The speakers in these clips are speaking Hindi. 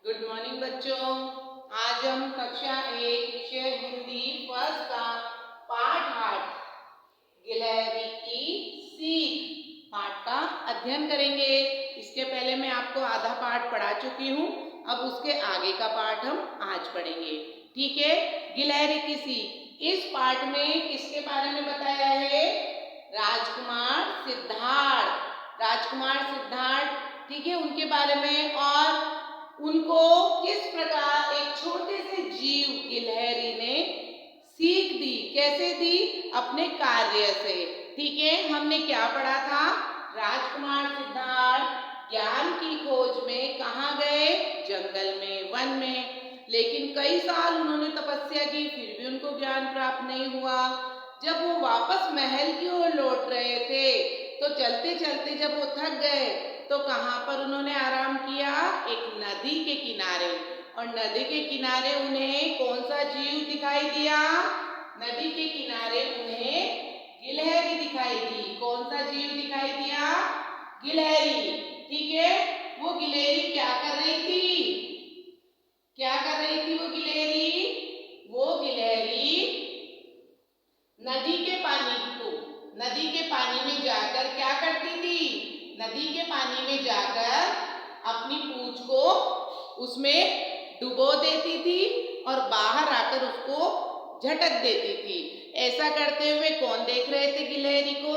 गुड मॉर्निंग बच्चों। आज हम कक्षा 1 विषय हिंदी फर्स्ट का पाठ 8 गिलहरी की सीख पाठ का अध्ययन करेंगे। इसके पहले मैं आपको आधा पाठ पढ़ा चुकी हूँ, अब उसके आगे का पाठ हम आज पढ़ेंगे। ठीक है, गिलहरी की सीख। इस पाठ में किसके बारे में बताया है? राजकुमार सिद्धार्थ। राजकुमार सिद्धार्थ, ठीक है, उनके बारे में और उनको किस प्रकार एक छोटे से जीव गिलहरी ने सीख दी, कैसे दी? अपने कार्य से। ठीक है, हमने क्या पढ़ा था? राजकुमार सिद्धार्थ ज्ञान की खोज में कहाँ गए? जंगल में, वन में। लेकिन कई साल उन्होंने तपस्या की, फिर भी उनको ज्ञान प्राप्त नहीं हुआ। जब वो वापस महल की ओर लौट रहे थे तो चलते चलते जब वो थक गए तो कहाँ पर उन्होंने आराम किया? एक नदी के किनारे। और नदी के किनारे उन्हें कौन सा जीव दिखाई दिया? नदी के किनारे उन्हें गिलहरी दिखाई दी। कौन सा जीव दिखाई दिया? गिलहरी। ठीक है, वो गिलहरी क्या कर रही थी? क्या कर रही थी वो गिलहरी? वो गिलहरी नदी के पानी में जाकर क्या करती थी? नदी के पानी में जाकर अपनी पूंछ को उसमें डुबो देती थी और बाहर आकर उसको झटक देती थी। ऐसा करते हुए कौन देख रहे थे गिलहरी को?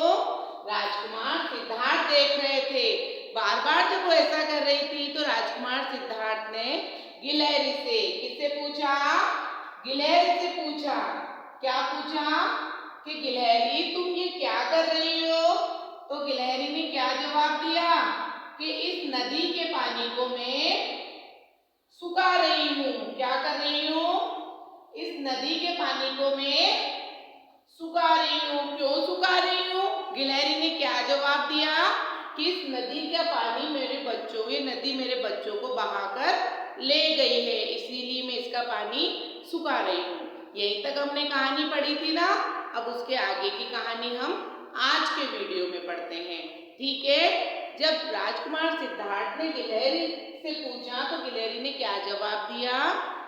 राजकुमार सिद्धार्थ देख रहे थे। बार बार जब वो ऐसा कर रही थी तो राजकुमार सिद्धार्थ ने गिलहरी से, किससे पूछा? गिलहरी से पूछा। क्या पूछा? कि गिलहरी तुम ये क्या कर रही हो? तो गिलहरी ने क्या जवाब दिया? कि इस नदी के पानी को मैं सुखा रही हूँ। क्या कर रही हूँ? इस नदी के पानी को मैं सुखा रही हूँ। क्यों सुखा रही हूँ? गिलहरी ने क्या जवाब दिया? कि इस नदी का पानी ये नदी मेरे बच्चों को बहाकर ले गई है, इसीलिए मैं इसका पानी सुखा रही हूँ। यहीं तक हमने कहानी पढ़ी थी ना। अब उसके आगे की कहानी हम आज के वीडियो में पढ़ते हैं। ठीक है, जब राजकुमार सिद्धार्थ ने गिलहरी से पूछा तो गिलहरी ने क्या जवाब दिया?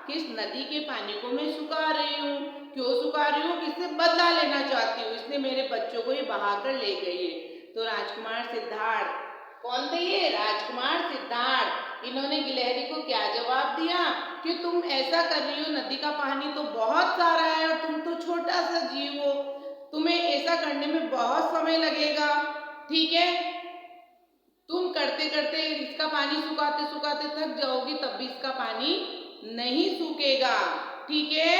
कि इस नदी के पानी को मैं सुखा रही हूँ। क्यों सुखा रही हूँ? किससे बदला लेना चाहती हूँ, इसने मेरे बच्चों को ये बहाकर ले गई है। तो राजकुमार सिद्धार्थ, कौन थे ये? राजकुमार सिद्धार्थ। इन्होंने गिलहरी को क्या जवाब दिया? कि तुम ऐसा कर रही हो, नदी का पानी तो बहुत सारा है और तुम तो छोटा सा जीव हो, तुम्हें ऐसा करने में बहुत समय लगेगा। ठीक है, तुम करते करते इसका पानी सुखाते सुखाते थक जाओगी, तब भी इसका पानी नहीं सूखेगा। ठीक है,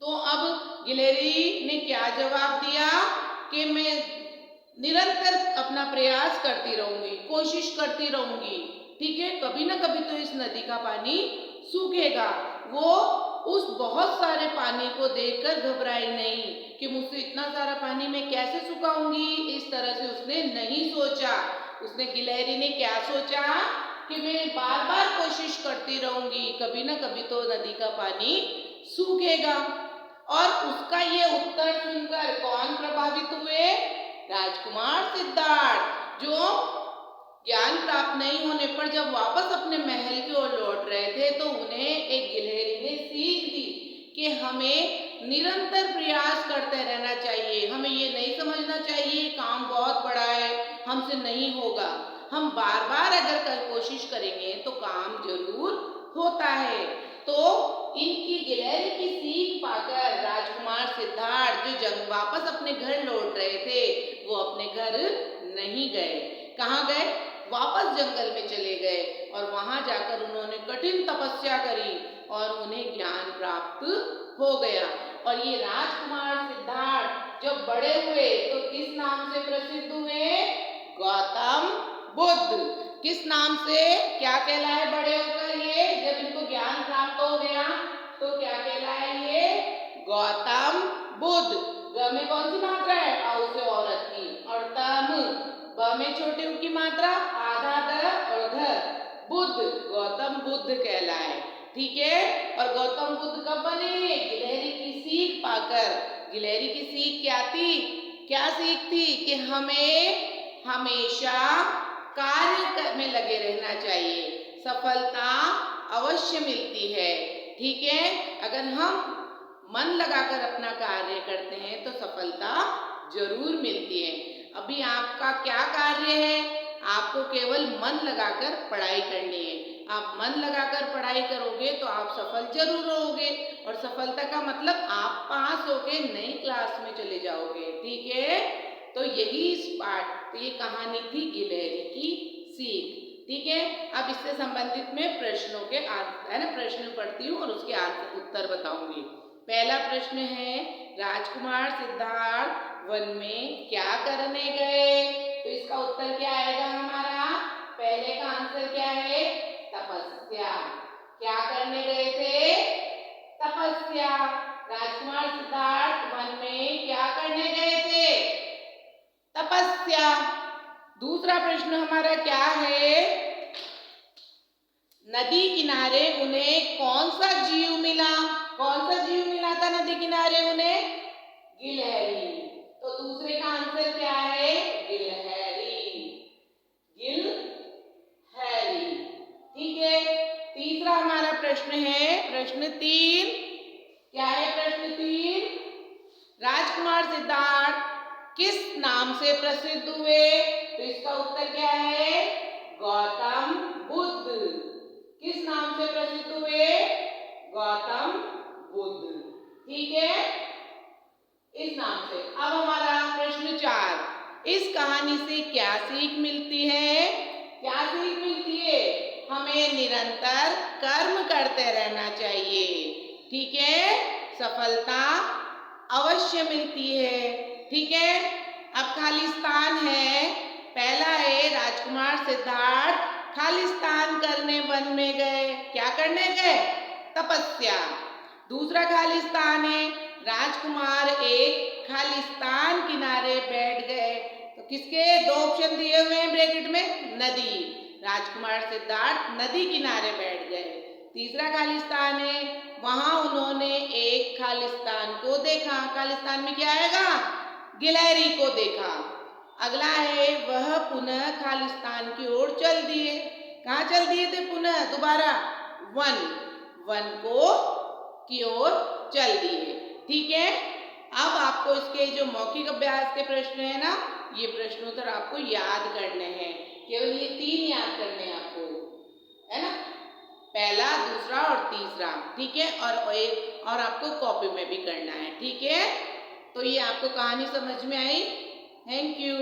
तो अब गिलहरी ने क्या जवाब दिया? कि मैं निरंतर अपना प्रयास करती रहूंगी, कोशिश करती रहूंगी। ठीक है, कभी ना कभी तो इस नदी का पानी सूखेगा। वो उस बहुत सारे पानी को देखकर घबराई नहीं कि मुझसे इतना सारा पानी मैं कैसे सुखाऊंगी, इस तरह से उसने नहीं सोचा। उसने, गिलहरी ने क्या सोचा? कि मैं बार बार कोशिश करती रहूंगी, कभी ना कभी तो नदी का पानी सूखेगा। और उसका ये उत्तर सुनकर कौन प्रभावित हुए? राजकुमार सिद्धार्थ, जो ज्ञान प्राप्त नहीं होने पर जब वापस अपने महल की ओर लौट रहे थे तो उन्हें एक गिलहरी ने सीख दी कि हमें निरंतर प्रयास करते रहना चाहिए। हमें ये नहीं समझना चाहिए काम बहुत बड़ा है, हमसे नहीं होगा। हम बार बार अगर कोशिश करेंगे तो काम जरूर होता है। तो इनकी गिलहरी की सीख पाकर राजकुमार सिद्धार्थ जो वापस अपने घर लौट रहे थे वो अपने घर नहीं गए। कहाँ गए? वापस जंगल में चले गए और वहां जाकर उन्होंने कठिन तपस्या करी और उन्हें ज्ञान प्राप्त हो गया। और ये राजकुमार सिद्धार्थ जब बड़े हुए तो किस नाम से प्रसिद्ध हुए? गौतम बुद्ध। किस नाम से? क्या कहलाए बड़े होकर ये? जब इनको ज्ञान प्राप्त हो गया तो क्या कहलाए ये? गौतम बुद्ध। ग में कौन सी मात्रा है? औ से औरत की। और तम, ब में छोटे ऊ की मात्रा, आधा द और ध, बुद्ध, गौतम बुद्ध कहलाए। ठीक है, और गौतम बुद्ध कब बने? गिलहरी की सीख पाकर। गिलहरी की सीख क्या थी? क्या सीख थी? कि हमें हमेशा कार्य में लगे रहना चाहिए। सफलता अवश्य मिलती है। ठीक है, अगर हम मन लगाकर अपना कार्य करते हैं तो सफलता जरूर मिलती है। अभी आपका क्या कार्य है? आपको केवल मन लगाकर पढ़ाई करनी है। आप मन लगाकर पढ़ाई करोगे तो आप सफल जरूर होगे, और सफलता का मतलब आप पास होके नई क्लास में चले जाओगे। ठीक है, तो यही इस पाठ, ये कहानी थी गिलहरी की सीख। ठीक है, अब इससे संबंधित में प्रश्नों के आंसर है ना, प्रश्न पढ़ती हूँ और उसके आंसर उत्तर बताऊंगी। पहला प्रश्न है, राजकुमार सिद्धार्थ वन में क्या करने गए? तो इसका उत्तर क्या आएगा हमारा? पहले का आंसर क्या है? तपस्या। क्या करने गए थे? तपस्या। राजकुमार सिद्धार्थ वन में क्या करने गए थे? तपस्या। दूसरा प्रश्न हमारा क्या है? नदी किनारे उन्हें कौन सा जीव मिला? कौन सा जीव मिला था नदी किनारे उन्हें? गिलहरी। तो दूसरे का आंसर क्या है? गिलहरी। गिलहरी। ठीक है, तीसरा हमारा प्रश्न है, प्रश्न 3। क्या है प्रश्न 3? राजकुमार सिद्धार्थ किस नाम से प्रसिद्ध हुए? तो इसका उत्तर क्या है? गौतम बुद्ध। किस नाम से प्रसिद्ध हुए? गौतम बुद्ध। ठीक है, इस नाम से। अब हमारा प्रश्न 4, इस कहानी से क्या सीख मिलती है? क्या सीख मिलती है? हमें निरंतर कर्म करते रहना चाहिए। ठीक है, सफलता अवश्य मिलती है। ठीक है, अब खालिस्तान है। पहला है, राजकुमार सिद्धार्थ खालिस्तान करने वन में गए। क्या करने गए? तपस्या। दूसरा खालिस्तान है, राजकुमार एक खालिस्तान किनारे बैठ गए। तो किसके? 2 ऑप्शन दिए हुए हैं ब्रैकेट में, नदी। राजकुमार सिद्धार्थ नदी किनारे बैठ गए। तीसरा खालिस्तान है, वहां उन्होंने एक खालिस्तान को देखा। खालिस्तान में क्या आएगा? गिलहरी को देखा। अगला है, वह पुनः खालिस्तान की ओर चल दिए। कहाँ चल दिए थे पुनः? दोबारा वन को की ओर चल दिए। ठीक है, अब आपको इसके जो मौखिक अभ्यास के प्रश्न है ना, ये प्रश्नोत्तर आपको याद करने हैं। केवल ये 3 याद करने हैं आपको, है ना, पहला, दूसरा और तीसरा। ठीक है, और आपको कॉपी में भी करना है। ठीक है, तो ये आपको कहानी समझ में आई? Thank you.